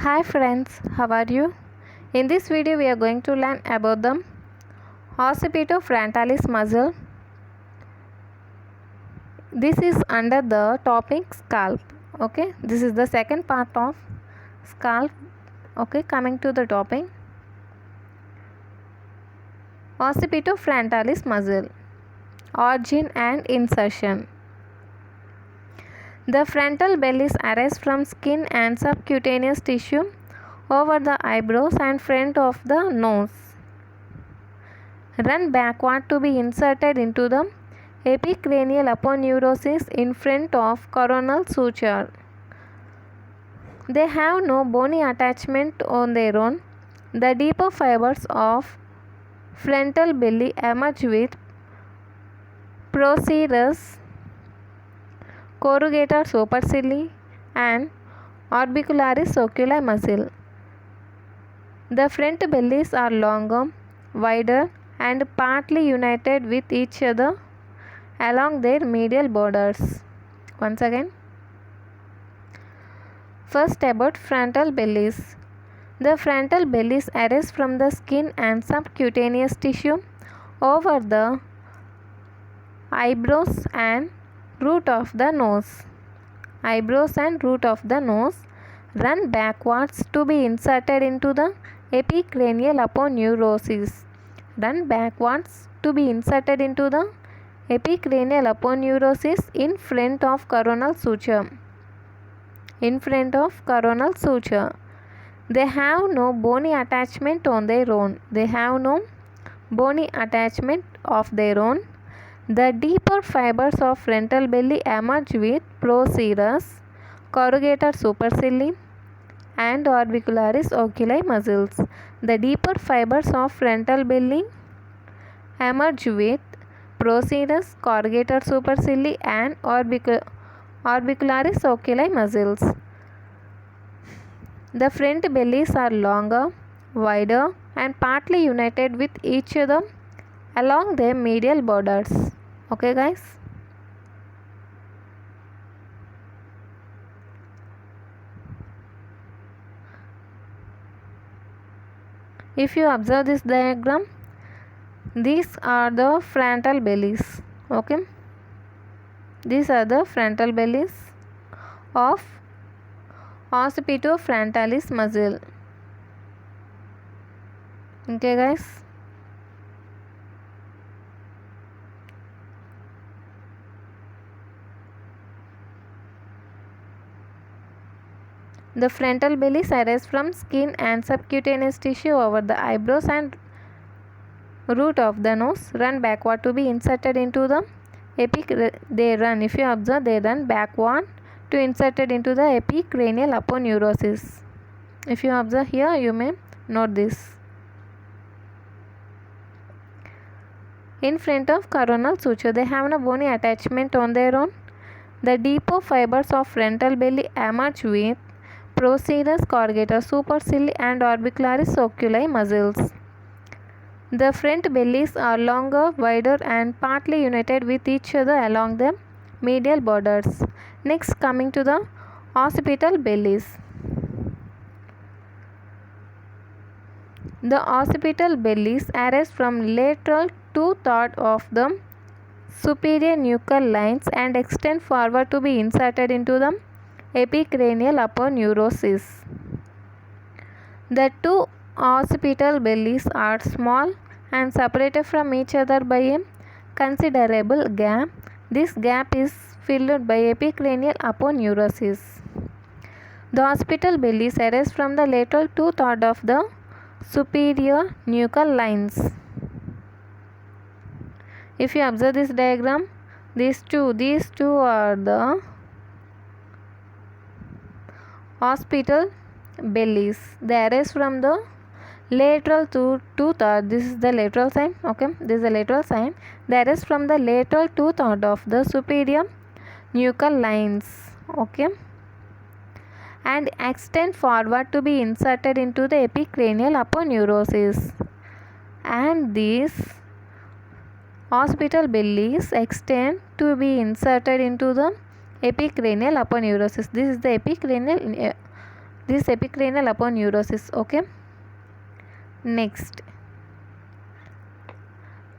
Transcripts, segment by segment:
Hi friends, how are you? In this video we are going to learn about the Occipitofrontalis muscle. This is under the topic scalp. Okay, this is the second part of scalp. Okay, coming to the topic Occipitofrontalis muscle, origin and insertion. The frontal bellies arise from skin and subcutaneous tissue over the eyebrows and front of the nose. Run backward to be inserted into the epicranial aponeurosis in front of coronal suture. They have no bony attachment on their own. The deeper fibers of frontal belly emerge with procerus, corrugator supercilii and orbicularis oculi muscle. The front bellies are longer, wider and partly united with each other along their medial borders. Once again, first about frontal bellies. The frontal bellies arise from the skin and subcutaneous tissue over the eyebrows and root of the nose. Eyebrows and root of the nose run backwards to be inserted into the epicranial aponeurosis. Run backwards to be inserted into the epicranial aponeurosis in front of coronal suture. In front of coronal suture. They have no bony attachment on their own. They have no bony attachment of their own. The deeper fibers of frontal belly emerge with procerus, corrugator supercilii and orbicularis oculi muscles. The deeper fibers of frontal belly emerge with procerus, corrugator supercilii and orbicularis oculi muscles. The front bellies are longer, wider and partly united with each other along their medial borders. Okay guys. If you observe this diagram, these are the frontal bellies. Okay. These are the frontal bellies of Occipitofrontalis muscle. Okay guys. The frontal bellies arise from skin and subcutaneous tissue over the eyebrows and root of the nose. Run backward to be inserted into the they run backward to inserted into the epicranial aponeurosis. If you observe here, you may note this. In front of coronal suture, they have no bony attachment on their own. The deeper fibers of frontal belly emerge with procerus, corrugator supercilii and orbicularis oculi muscles. The front bellies are longer, wider and partly united with each other along the medial borders. Next, coming to the occipital bellies. The occipital bellies arise from lateral two-thirds of the superior nuchal lines and extend forward to be inserted into the epicranial aponeurosis. The two occipital bellies are small and separated from each other by a considerable gap. This gap is filled by epicranial aponeurosis. The occipital bellies arise from the lateral two-thirds of the superior nuchal lines. If you observe this diagram, these two are the occipital bellies. They arise from the lateral two-thirds. This is the lateral sign. Okay, this is the lateral sign. They arise from the lateral two-thirds of the superior nuchal lines. Okay, and extend forward to be inserted into the epicranial aponeurosis. And these occipital bellies extend to be inserted into the epicranial aponeurosis. This is the This epicranial aponeurosis. Okay. Next,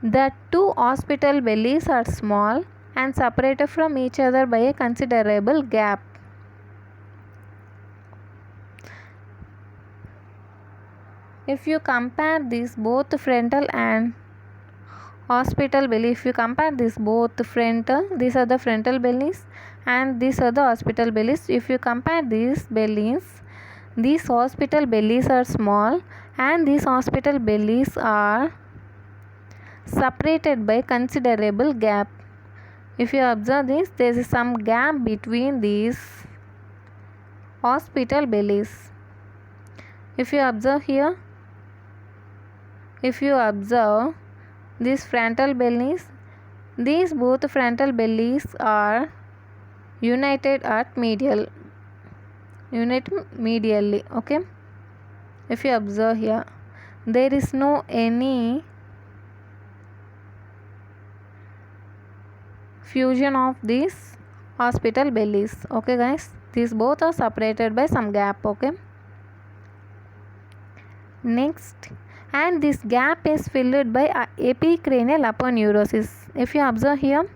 the two occipital bellies are small and separated from each other by a considerable gap. If you compare these both frontal and occipital belly, if you compare these both frontal, these are the frontal bellies and these are the occipital bellies. If you compare these bellies, these occipital bellies are small and these occipital bellies are separated by considerable gap. If you observe this, there is some gap between these occipital bellies. If you observe here, if you observe these frontal bellies, these both frontal bellies are united medially. Okay. If you observe here, there is no any fusion of these occipital bellies. Okay guys, these both are separated by some gap. Okay. Next, and this gap is filled by epicranial aponeurosis. If you observe here,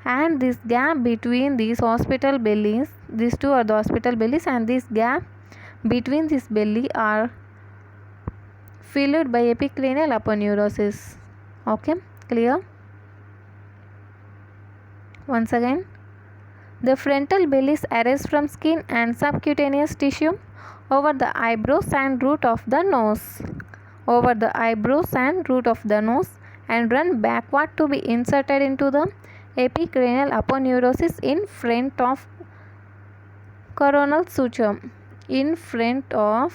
and this gap between these occipital bellies, these two are the occipital bellies, and this gap between this belly are filled by epicranial aponeurosis. Okay, clear? Once again, the frontal bellies arise from skin and subcutaneous tissue over the eyebrows and root of the nose. Over the eyebrows and root of the nose and run backward to be inserted into the epicranial aponeurosis in front of coronal suture. In front of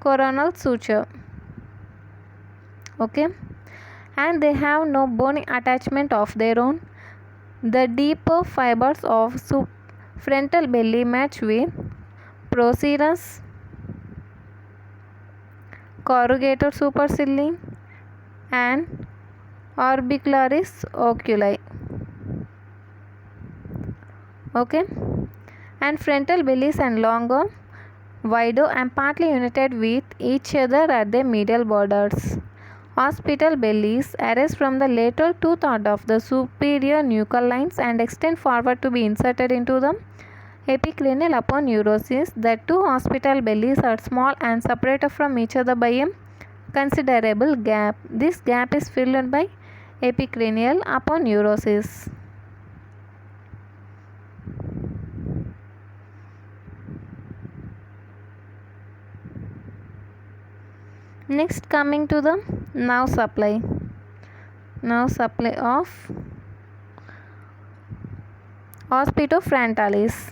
coronal suture. Okay, and they have no bony attachment of their own. The deeper fibers of frontal belly match with procerus, corrugator supercilii and orbicularis oculi. Okay, and frontal bellies and longer, wider and partly united with each other at their medial borders. Occipital bellies arise from the lateral two-thirds of the superior nuchal lines and extend forward to be inserted into the epicranial aponeurosis. The two occipital bellies are small and separated from each other by a considerable gap. This gap is filled by epicranial aponeurosis. Next, coming to the nerve supply of Occipitofrontalis.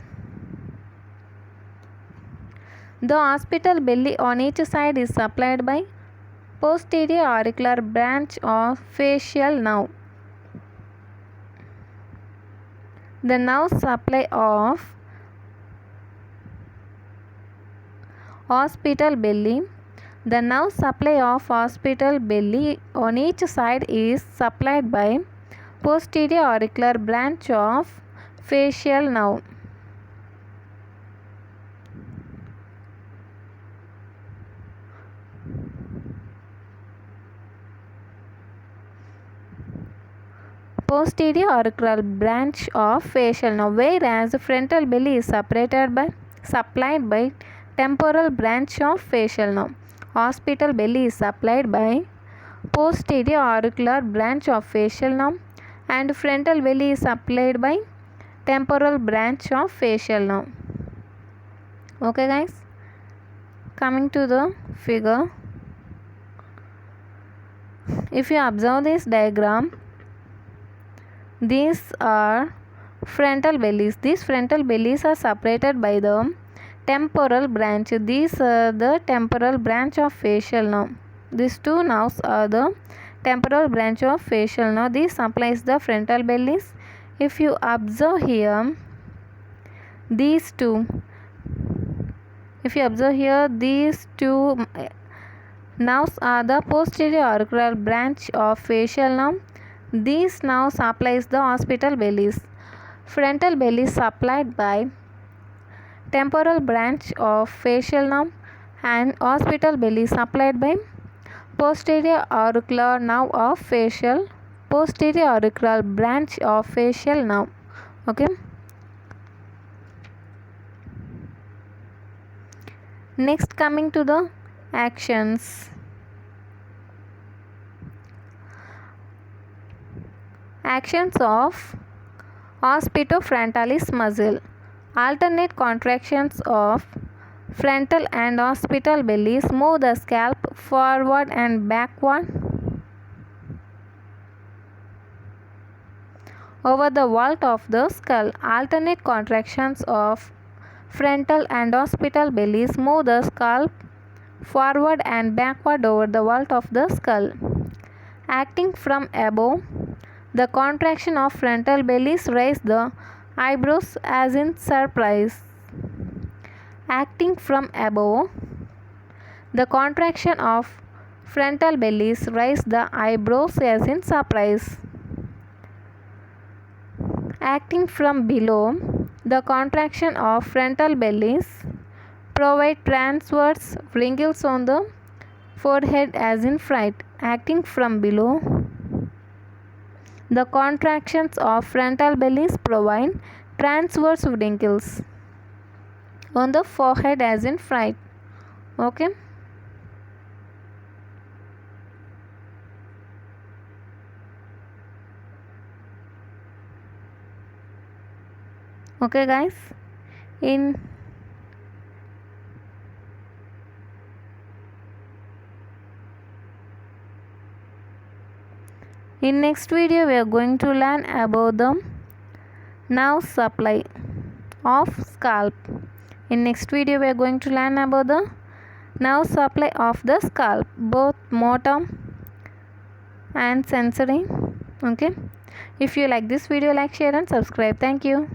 The occipital belly on each side is supplied by posterior auricular branch of facial nerve. The nerve supply of occipital belly. The nerve supply of occipital belly on each side is supplied by posterior auricular branch of facial nerve. Posterior auricular branch of facial nerve, whereas frontal belly is supplied by temporal branch of facial nerve. Occipital belly is supplied by posterior auricular branch of facial nerve and frontal belly is supplied by temporal branch of facial nerve. Okay guys, coming to the figure, if you observe this diagram, these are frontal bellies. These frontal bellies are separated by the temporal branch. These are the temporal branch of facial nerve. These two nerves are the temporal branch of facial nerve. This supplies the frontal bellies. If you observe here, these two nerves are the posterior auricular branch of facial nerve. These nerves supplies the occipital bellies. Frontal belly supplied by temporal branch of facial nerve, and occipital belly supplied by posterior auricular nerve of posterior auricular branch of facial nerve. Okay. Next, coming to the actions. Actions of Occipitofrontalis muscle. Alternate contractions of frontal and occipital bellies move the scalp forward and backward over the vault of the skull. Alternate contractions of frontal and occipital bellies move the scalp forward and backward over the vault of the skull. Acting from above, the contraction of frontal bellies raise the eyebrows as in surprise. Acting from above, the contraction of frontal bellies raise the eyebrows as in surprise. Acting from below, the contraction of frontal bellies provide transverse wrinkles on the forehead as in fright. Acting from below, the contractions of frontal bellies provide transverse wrinkles on the forehead as in fright. Okay. Okay guys, in next video we are going to learn about the nerve supply of scalp. In next video we are going to learn about the nerve supply of the scalp, both motor and sensory. Okay. If you like this video, like, share and subscribe. Thank you.